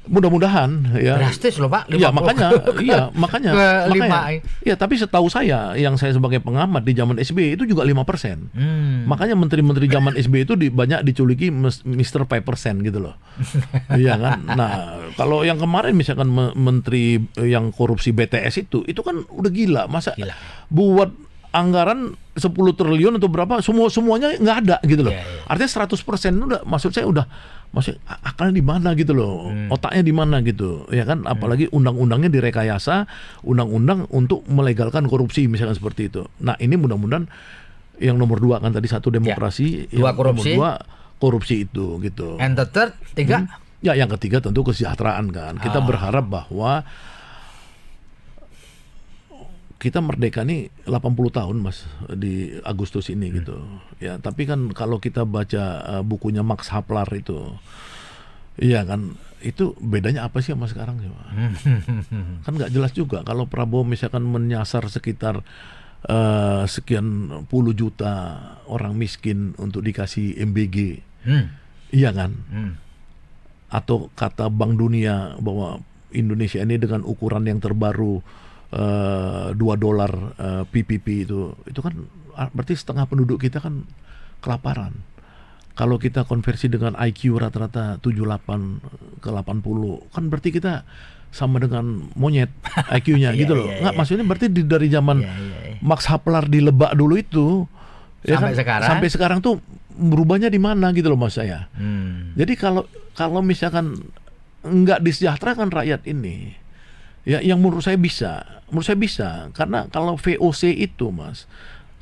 Mudah-mudahan ya. Drastis loh Pak. Ya makanya. Ya, tapi setahu saya, yang saya sebagai pengamat di zaman SBY itu juga 5%. Makanya menteri-menteri zaman SBY itu banyak diculiki Mr. 5% gitu loh. Iya kan. Nah, kalau yang kemarin misalkan menteri yang korupsi BTS itu kan udah gila. Masa buat anggaran 10 triliun atau berapa, semuanya nggak ada gitu loh. Artinya 100% udah, maksud saya udah, maksudnya akalnya di mana gitu loh, otaknya di mana gitu, ya kan? Apalagi undang-undangnya direkayasa, undang-undang untuk melegalkan korupsi misalkan seperti itu. Nah, ini mudah-mudahan yang nomor 2 kan tadi, 1 demokrasi, yang korupsi. nomor 2 korupsi itu gitu. And the third, 3? Ya, yang ketiga tentu kesejahteraan kan. Kita berharap bahwa kita merdeka nih 80 tahun Mas di Agustus ini gitu. Ya, tapi kan kalau kita baca bukunya Max Havelaar itu, iya kan, itu bedanya apa sih sama sekarang sih, Pak? Kan nggak jelas juga. Kalau Prabowo misalkan menyasar sekitar sekian puluh juta orang miskin untuk dikasih MBG, iya kan? Atau kata Bank Dunia bahwa Indonesia ini dengan ukuran yang terbaru $2 PPP itu kan berarti setengah penduduk kita kan kelaparan. Kalau kita konversi dengan IQ rata-rata 78 ke 80, kan berarti kita sama dengan monyet IQ-nya gitu loh. Nggak, maksudnya berarti dari zaman Max Havelaar di Lebak dulu itu sampai sekarang tuh berubahnya di mana gitu loh Mas saya. Jadi kalau misalkan nggak disejahterakan rakyat ini, ya, yang menurut saya bisa karena kalau VOC itu Mas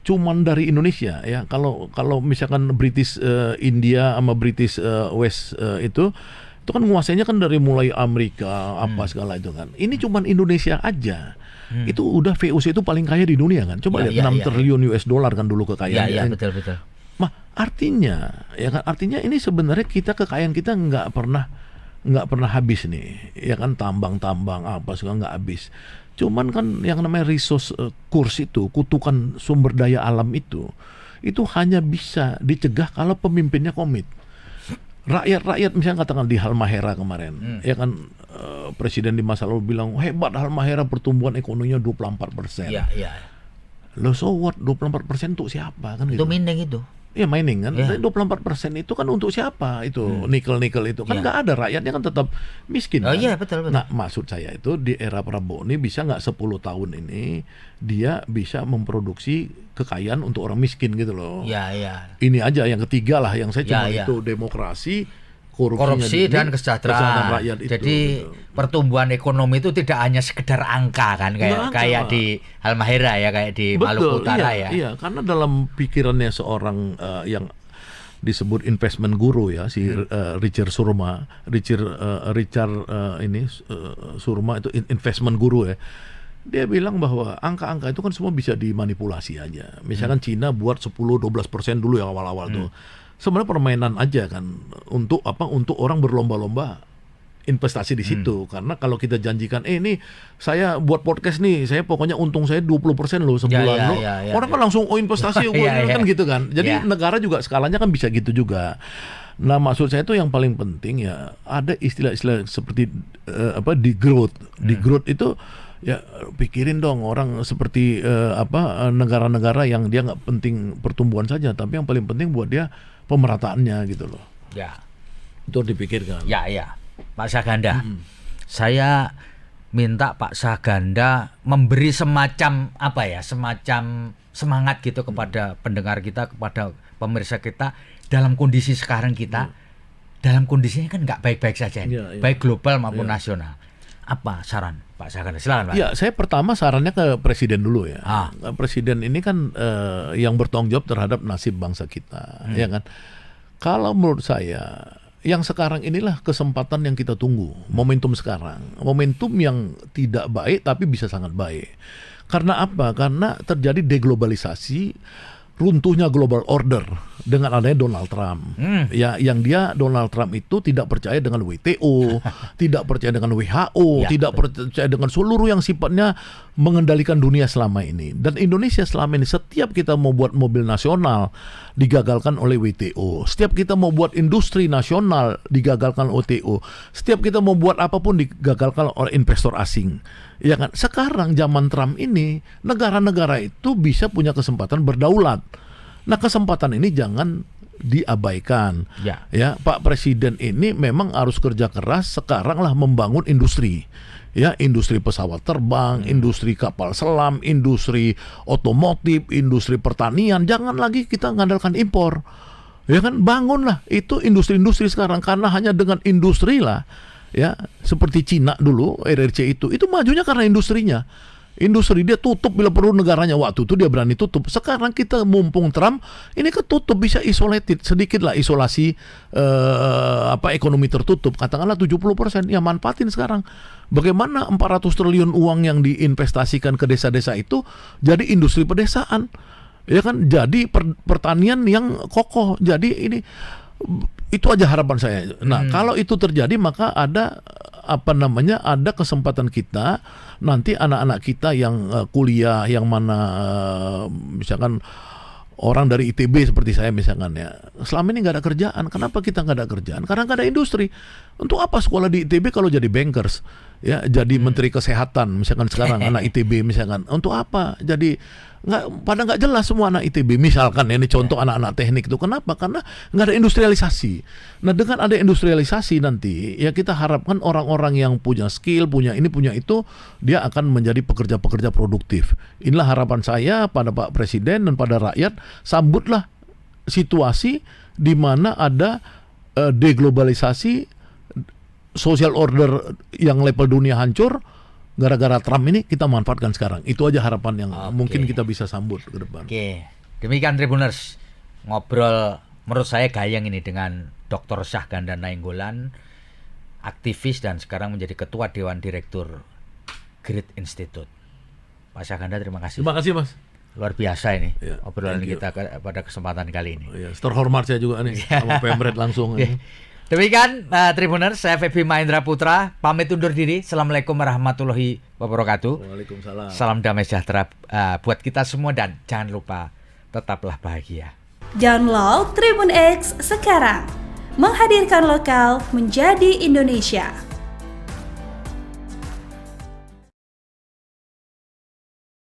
cuman dari Indonesia ya, kalau misalkan British India sama British West itu kan menguasainya kan dari mulai Amerika apa segala itu kan. Ini cuman Indonesia aja. Itu udah VOC itu paling kaya di dunia kan. Coba lihat 6 triliun US dollar kan dulu kekayaan. Iya, betul. Artinya ini sebenarnya kekayaan kita nggak pernah habis nih, ya kan, tambang apa segala nggak habis. Cuman kan yang namanya resource curse itu, kutukan sumber daya alam itu hanya bisa dicegah kalau pemimpinnya komit. Rakyat misalnya katakan di Halmahera kemarin, ya kan, presiden di masa lalu bilang hebat Halmahera, pertumbuhan ekonominya 24%. Iya. Lo so what, 24% untuk siapa kan? Itu mining itu. Ya, mining kan, 24% itu kan untuk siapa itu, nikel itu kan nggak ada, rakyatnya kan tetap miskin kan? Iya, betul. Nah, maksud saya itu di era Prabowo ini bisa nggak 10 tahun ini dia bisa memproduksi kekayaan untuk orang miskin gitu loh. Iya. Ini aja yang ketiga lah yang saya cuma itu demokrasi, korupsi dan kesejahteraan rakyat itu. Jadi pertumbuhan ekonomi itu tidak hanya sekedar angka kan, kayak di Halmahera ya, kayak di Maluku Utara ya. Iya, karena dalam pikirannya seorang yang disebut investment guru ya, si Richard Surma itu investment guru ya. Dia bilang bahwa angka-angka itu kan semua bisa dimanipulasi aja. Misalkan Cina buat 10-12% dulu yang awal-awal tuh. Sebenarnya permainan aja kan untuk orang berlomba-lomba investasi di situ. Karena kalau kita janjikan ini saya buat podcast nih, saya pokoknya untung saya 20% loh sebulan loh. Orang kan langsung investasi kan gitu kan. Jadi negara juga skalanya kan bisa gitu juga. Nah, maksud saya itu yang paling penting ya, ada istilah-istilah seperti degrowth. Degrowth itu ya, pikirin dong orang seperti negara-negara yang dia nggak penting pertumbuhan saja, tapi yang paling penting buat dia pemerataannya gitu loh. Ya. Itu dipikirkan. Ya. Pak Saganda, saya minta Pak Saganda memberi semacam semangat gitu kepada pendengar kita, kepada pemirsa kita dalam kondisi sekarang kita. Dalam kondisinya kan nggak baik-baik saja, baik global maupun nasional. Apa saran Pak Saganda? Silakan Pak. Ya, saya pertama sarannya ke Presiden dulu ya. Presiden ini kan yang bertanggung jawab terhadap nasib bangsa kita, ya kan. Kalau menurut saya, yang sekarang inilah kesempatan yang kita tunggu, momentum sekarang, momentum yang tidak baik tapi bisa sangat baik. Karena apa? Karena terjadi deglobalisasi, runtuhnya global order dengan adanya Donald Trump. Ya, yang Donald Trump itu tidak percaya dengan WTO, tidak percaya dengan WHO, tidak percaya dengan seluruh yang sifatnya mengendalikan dunia selama ini. Dan Indonesia selama ini setiap kita mau buat mobil nasional digagalkan oleh WTO. Setiap kita mau buat industri nasional digagalkan WTO. Setiap kita mau buat apapun digagalkan oleh investor asing. Ya kan? Sekarang zaman Trump ini negara-negara itu bisa punya kesempatan berdaulat. Nah, kesempatan ini jangan diabaikan. Ya, Pak Presiden ini memang harus kerja keras sekarang lah membangun industri. Ya, industri pesawat terbang, industri kapal selam, industri otomotif, industri pertanian. Jangan lagi kita mengandalkan impor. Ya kan, bangunlah itu industri-industri sekarang, karena hanya dengan industri lah. Ya, seperti Cina dulu, RRC itu majunya karena industrinya. Industri dia tutup bila perlu negaranya, waktu itu dia berani tutup. Sekarang kita mumpung Trump ini ketutup, bisa isolated sedikit lah, isolasi ekonomi tertutup, katakanlah 70%, ya manfaatin sekarang. Bagaimana 400 triliun uang yang diinvestasikan ke desa-desa itu jadi industri pedesaan, ya kan, jadi pertanian yang kokoh. Jadi itu aja harapan saya. Nah, kalau itu terjadi maka ada ada kesempatan kita nanti anak-anak kita yang kuliah, yang mana misalkan orang dari ITB seperti saya misalkan, ya selama ini nggak ada kerjaan. Kenapa kita nggak ada kerjaan? Karena nggak ada industri. Untuk apa sekolah di ITB kalau jadi bankers, ya jadi menteri kesehatan misalkan sekarang anak ITB misalkan, untuk apa? Jadi pada nggak jelas semua anak ITB misalkan, ini contoh anak-anak teknik itu. Kenapa? Karena nggak ada industrialisasi. Nah, dengan ada industrialisasi nanti ya kita harapkan orang-orang yang punya skill, punya ini punya itu, dia akan menjadi pekerja-pekerja produktif. Inilah harapan saya pada Pak Presiden dan pada rakyat. Sambutlah situasi di mana ada deglobalisasi, social order yang level dunia hancur. Gara-gara Trump ini kita manfaatkan sekarang. Itu aja harapan yang mungkin kita bisa sambut ke depan. Demikian Tribuners, ngobrol menurut saya gayeng ini dengan Dr. Syahganda Nainggolan, aktivis dan sekarang menjadi Ketua Dewan Direktur Grid Institute. Pak Syahganda, terima kasih. Terima kasih, Mas. Luar biasa ini obrolan kita pada kesempatan kali ini. Terhormat saya juga nih sama Pemret langsung. Demikian Tribuners, saya Febi Mahendra Putra pamit undur diri. Assalamualaikum warahmatullahi wabarakatuh. Waalaikumsalam. Salam damai sejahtera buat kita semua, dan jangan lupa tetaplah bahagia. Download Tribun X sekarang, menghadirkan lokal menjadi Indonesia.